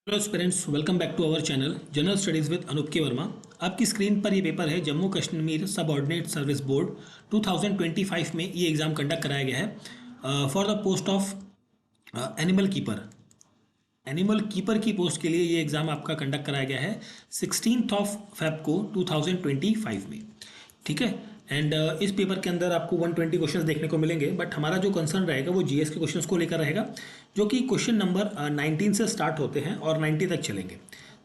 Hello students, welcome back to our channel general studies with Anoop K Verma. आपकी screen पर ये paper है जम्मू कश्मीर सब ऑर्डिनेट सर्विस बोर्ड 2025 में ये एग्ज़ाम कंडक्ट कराया गया है for the post of animal keeper. Animal keeper की पोस्ट के लिए ये एग्ज़ाम आपका कंडक्ट कराया गया है 16 फेब को 2025 में। ठीक है। एंड इस पेपर के अंदर आपको 120 क्वेश्चंस देखने को मिलेंगे, बट हमारा जो कंसर्न रहेगा वो जीएस के क्वेश्चंस को लेकर रहेगा, जो कि क्वेश्चन नंबर 19 से स्टार्ट होते हैं और 90 तक चलेंगे।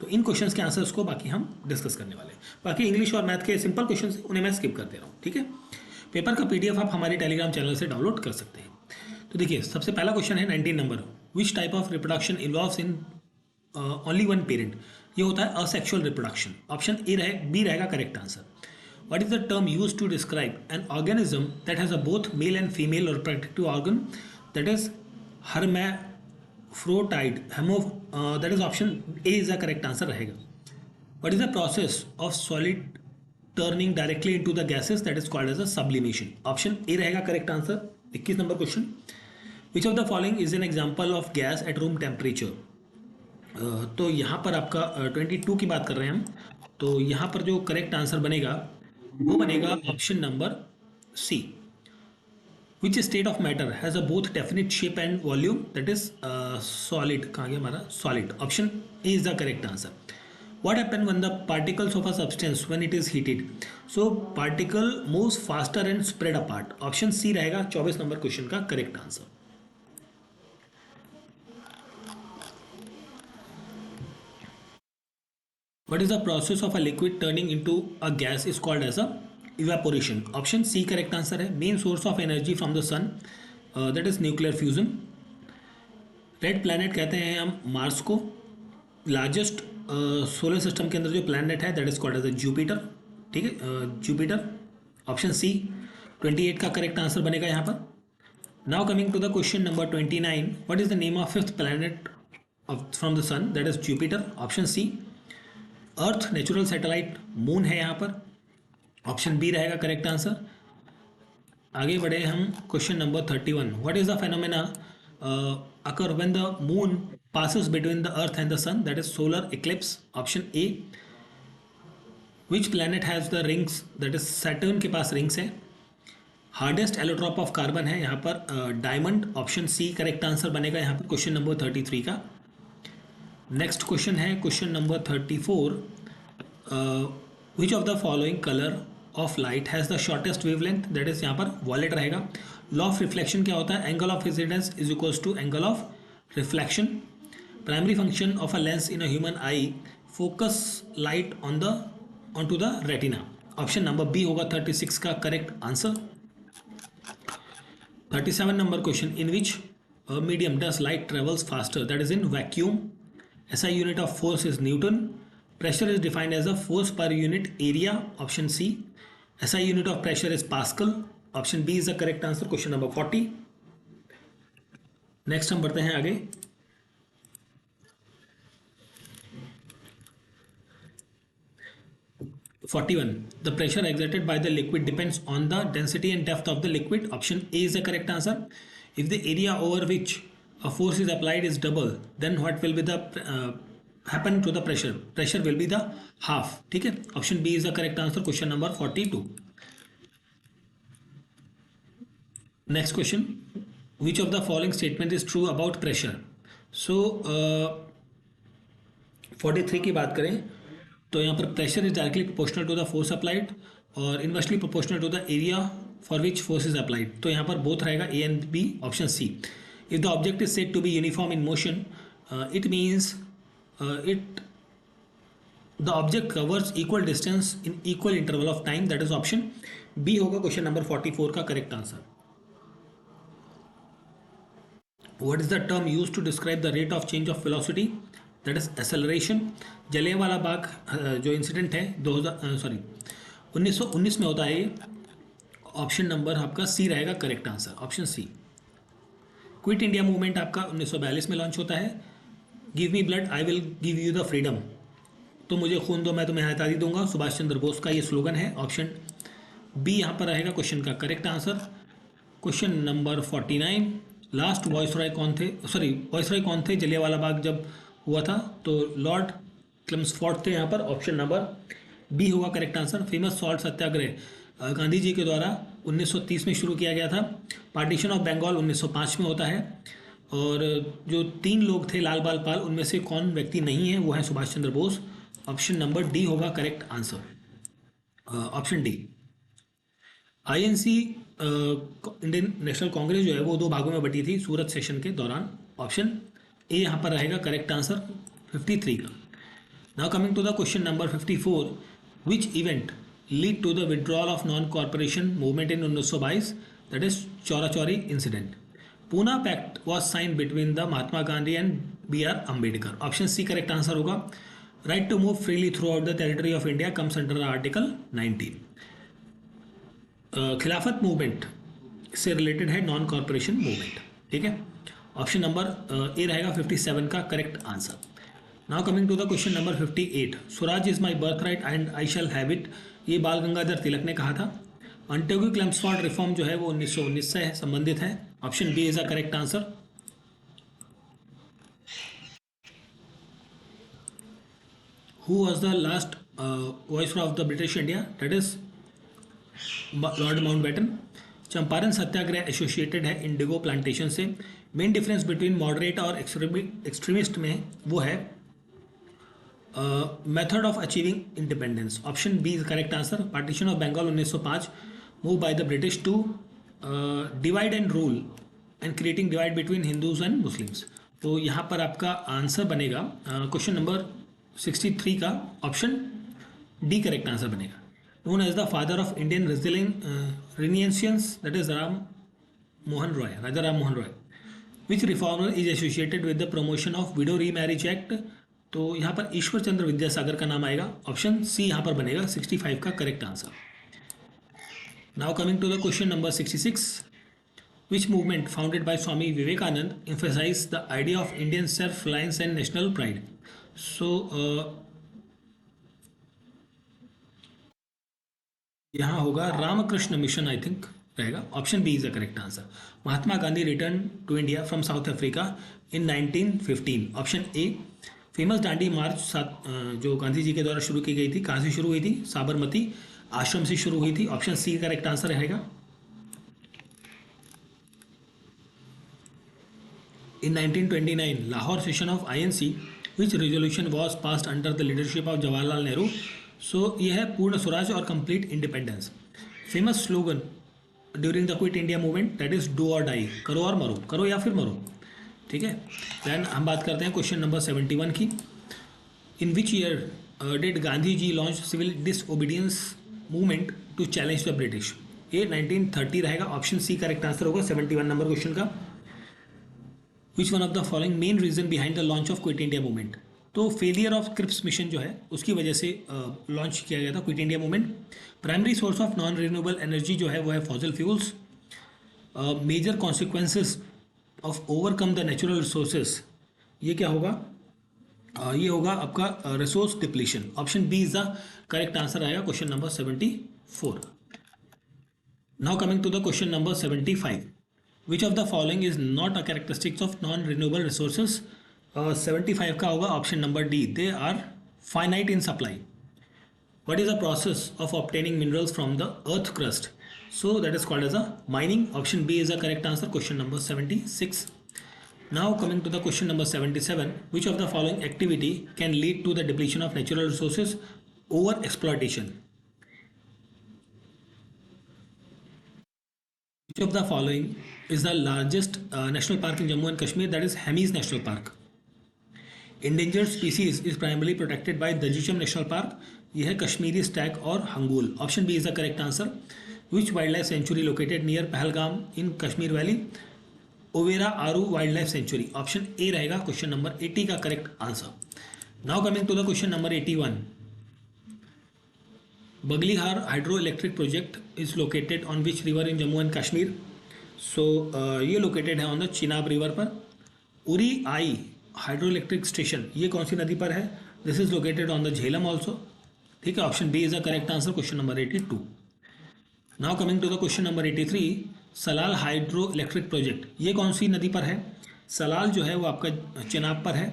तो इन क्वेश्चंस के आंसर्स को बाकी हम डिस्कस करने वाले हैं। बाकी इंग्लिश और मैथ के सिंपल क्वेश्चंस उन्हें मैं स्किप कर दे रहा हूँ। ठीक है। पेपर का पीडीएफ आप हमारे टेलीग्राम चैनल से डाउनलोड कर सकते हैं। तो देखिए, सबसे पहला क्वेश्चन है 19 number, which type of reproduction involves in only one parent. ये होता है असेक्सुअल रिप्रोडक्शन। ऑप्शन बी रहेगा correct answer. What is the term used to describe an organism that has a both male and female reproductive organ, that is hermaphrodite? That is option A is the correct answer रहेगा. What is the process of solid turning directly into the gases, that is called as a sublimation? Option A रहेगा correct answer. 21 number question, which of the following is an example of gas at room temperature? तो यहाँ पर आपका 22 की बात कर रहे हैं हम, तो यहाँ पर जो करेक्ट आंसर बनेगा वो बनेगा option number C. Which state of matter has a both definite shape and volume, that is solid. कहाँ गया हमारा solid? Option A is the correct answer. What happen when the particles of a substance when it is heated? So particle moves faster and spread apart. Option C रहेगा 24 number question का correct answer. What is the process of a liquid turning into a gas is called as a evaporation? Option C correct answer है। Main source of energy from the sun, that is nuclear fusion. Red planet कहते हैं हम Mars को। Largest solar system के अंदर जो planet है that is called as a Jupiter. ठीक है, जुपिटर। ऑप्शन सी 28 का करेक्ट आंसर बनेगा यहाँ पर। Now coming to the question number 29, what is the name of fifth planet from the sun, that is Jupiter. Option C earth natural satellite moon है यहाँ पर। Option B रहेगा correct answer. आगे बढ़े हम question number 31, what is the phenomena occur when the moon passes between the earth and the sun, that is solar eclipse. Option A. Which planet has the rings, that is Saturn के पास rings है। Hardest allotrope of carbon है यहाँ पर diamond. Option C correct answer बनेगा यहाँ पर question number 33 का। नेक्स्ट क्वेश्चन है question number 34, which of the following colour of light has the shortest wavelength, that is यहाँ पर वॉलेट रहेगा। लॉ ऑफ रिफ्लेक्शन क्या होता है? Angle of incidence is equals to angle of reflection. Primary function of a lens in a human eye, focus light onto the retina. Option number B होगा 36 का correct answer. 37 number question, in which medium does light travels faster, that is in vacuum. SI unit of force is Newton. Pressure is defined as a force per unit area. Option C. SI unit of pressure is Pascal. Option B is the correct answer. Question number 40. Next हम बढ़ते हैं आगे। The pressure exerted by the liquid depends on the density and depth of the liquid. Option A is the correct answer. If the area over which a force is applied is double, then what will be the happen to the pressure? Pressure will be the half. ठीक है, option B is the correct answer. Question number 42. Next question, which of the following statement is true about pressure? So 43 की बात करें तो यहाँ पर pressure is directly proportional to the force applied और inversely proportional to the area for which force is applied. तो यहाँ पर बोथ रहेगा A and B. Option C. If the object is said to be uniform in motion, it means the object covers equal distance in equal interval of time, that is option B होगा question number 44 का correct answer. What is the term use to describe the rate of change of velocity, that is acceleration. Jallianwala Bagh जो incident है 1919 में होता है ये। Option number आपका C रहेगा correct answer. Option C. Quit India movement आपका 1942 में लॉन्च होता है। Give me blood I will give you the freedom, तो मुझे खून दो मैं तुम्हें आज़ादी दूंगा, सुभाष चंद्र बोस का ये स्लोगन है। ऑप्शन बी यहाँ पर रहेगा क्वेश्चन का correct answer. Question number 49, last viceroy कौन थे, वॉइसरॉय कौन थे जलियांवाला बाग जब हुआ था, तो लॉर्ड क्लेम्सफोर्ड थे यहाँ पर। ऑप्शन नंबर बी होगा करेक्ट आंसर। फेमस सॉल्ट सत्याग्रह गांधी जी के द्वारा 1930 में शुरू किया गया था। पार्टीशन ऑफ बंगाल 1905 में होता है। और जो 3 लोग थे लाल बाल पाल, उनमें से कौन व्यक्ति नहीं है, वो है Subhash Chandra Bose. Option number D होगा correct answer. Option D. INC Indian national Congress जो है वो 2 भागों में बटी थी सूरत सेशन के दौरान। ऑप्शन ए यहाँ पर रहेगा करेक्ट आंसर 53 का। Now coming to the question number 54, which event lead to the withdrawal of non cooperation movement in 1922, that is Chaura Chauri incident. Poona pact was sign between the Mahatma Gandhi and B R Ambedkar. Option C correct answer होगा। Right to move freely throughout the territory of India comes under article 19। Khilafat movement से related है non cooperation movement. ठीक है, option number A रहेगा 57 का correct answer. Now coming to the question number 58, Swaraj is my birth right and I shall have it, ये बाल गंगाधर तिलक ने कहा था। अंटेगू क्लेम्सफोर्ड रिफॉर्म जो है वो 1919 से संबंधित है। Option B is a correct answer. Who was the last viceroy of the British India, that is Lord Mountbatten. Champaran Satyagraha associated है इंडिगो प्लांटेशन से। मेन डिफरेंस बिटवीन मॉडरेट और एक्सट्रीमिस्ट में वो है method of achieving independence. Option B is correct answer. Partition of Bengal 1905, move by the British to divide and rule and creating divide between Hindus and Muslims. तो यहाँ पर आपका answer बनेगा question number 63 का ऑप्शन डी करेक्ट आंसर बनेगा। known as the father of Indian Renaissance, that is Raja Ram Mohan Roy. Which reformer is associated with the promotion of Widow Remarriage Act? तो यहाँ पर ईश्वर चंद्र विद्यासागर का नाम आएगा। Option C यहाँ पर बनेगा 65 का correct answer. Now coming to the question number 66, which movement founded by Swami Vivekanand emphasized the idea of Indian self-reliance and national pride? So यहाँ होगा रामकृष्ण मिशन, आई थिंक रहेगा। Option B is the correct answer. Mahatma Gandhi return to India from South Africa in 1915। Option A. Famous Dandi march जो गांधी जी के द्वारा शुरू की गई थी, कहाँ से शुरू हुई थी? साबरमती आश्रम से शुरू हुई थी। ऑप्शन सी करेक्ट आंसर रहेगा। In 1929 Lahore session of INC, which resolution was passed under the leadership of Jawaharlal Nehru. So यह है पूर्ण स्वराज और complete independence. Famous slogan during the quit India movement, that is do और डाई, करो और मरो, करो या फिर मरो। ठीक है, दैन हम बात करते हैं क्वेश्चन नंबर 71 की। In which year did Gandhi ji launch civil disobedience movement to challenge the British? ये 1930 रहेगा। ऑप्शन सी करेक्ट आंसर होगा 71 नंबर क्वेश्चन का। Which one of the following main reason behind the launch of quit India movement? तो failure of Cripps mission जो है उसकी वजह से लॉन्च किया गया था quit India movement. Primary source of non renewable energy जो है वो है fossil fuels. Major consequences of overcome the natural resources, ये क्या होगा? ये होगा आपका resource depletion. Option B is the correct answer आएगा question number 74। Now coming to the question number 75, which of the following is not a characteristics of non renewable resources? 75 का होगा option number D, they are finite in supply. What is the process of obtaining minerals from the earth crust? So that is called as a mining. Option B is the correct answer question number 76। Now coming to the question number 77, which of the following activity can lead to the depletion of natural resources? Over exploitation. Which of the following is the largest national park in Jammu and Kashmir? That is Hemis National Park. Endangered species is primarily protected by Dajicham National Park. यह है Kashmiri stag और hangul. Option B is the correct answer. Which wild life sanctuary located near Pahalgam in Kashmir valley? Overa Aru wild life sanctuary. Option A रहेगा question number 80 का correct answer. Now coming to the question number 81, Baglihar hydro electric project is located on which river in Jammu and Kashmir? So ये located है on the Chenab river पर। Uri I hydro electric station ये कौन सी नदी पर है? This is located on the Jhelum also. ठीक है, option B is the correct answer question number 82। Now coming to the question number 83, Salal hydro electric project ये कौन सी नदी पर है? सलाल जो है वो आपका चिनाब पर है।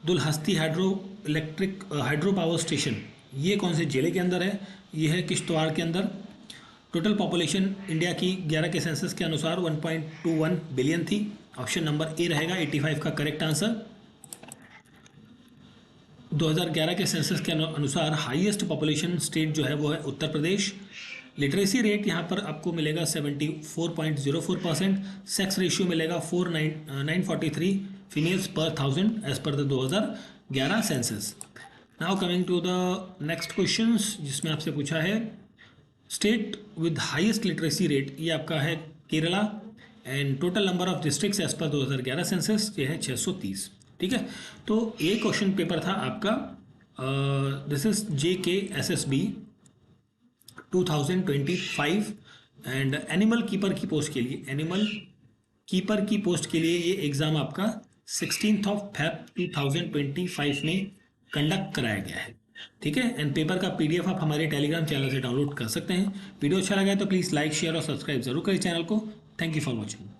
दुलहस्ती हाइड्रो पावर स्टेशन ये कौन से जिले के अंदर है? ये है किश्तवाड़ के अंदर। टोटल पॉपुलेशन इंडिया की 11 के सेंसस के अनुसार 1.21 बिलियन थी। ऑप्शन नंबर ए रहेगा 85 का करेक्ट आंसर। 2011 के सेंसस के अनुसार हाईएस्ट पॉपुलेशन स्टेट जो है वो है उत्तर प्रदेश। लिटरेसी रेट यहाँ पर आपको मिलेगा 74.04%। सेक्स रेशियो मिलेगा 943 फीमेल्स पर 1000 as per the 2011 census. Now coming to the next question, जिसमें आपसे पूछा है state with highest literacy rate, ये आपका है Kerala. And total number of districts as per 2011 census ये है 630। ठीक है, तो ये क्वेश्चन पेपर था आपका, this is JKSSB 2025 and animal keeper की पोस्ट के लिए ये एग्ज़ाम आपका 16 Feb 2025 में कंडक्ट कराया गया है। ठीक है, एंड पेपर का PDF आप हमारे टेलीग्राम चैनल से डाउनलोड कर सकते हैं। वीडियो अच्छा लगा है तो प्लीज़ लाइक शेयर और सब्सक्राइब जरूर करें चैनल को। Thank you for watching.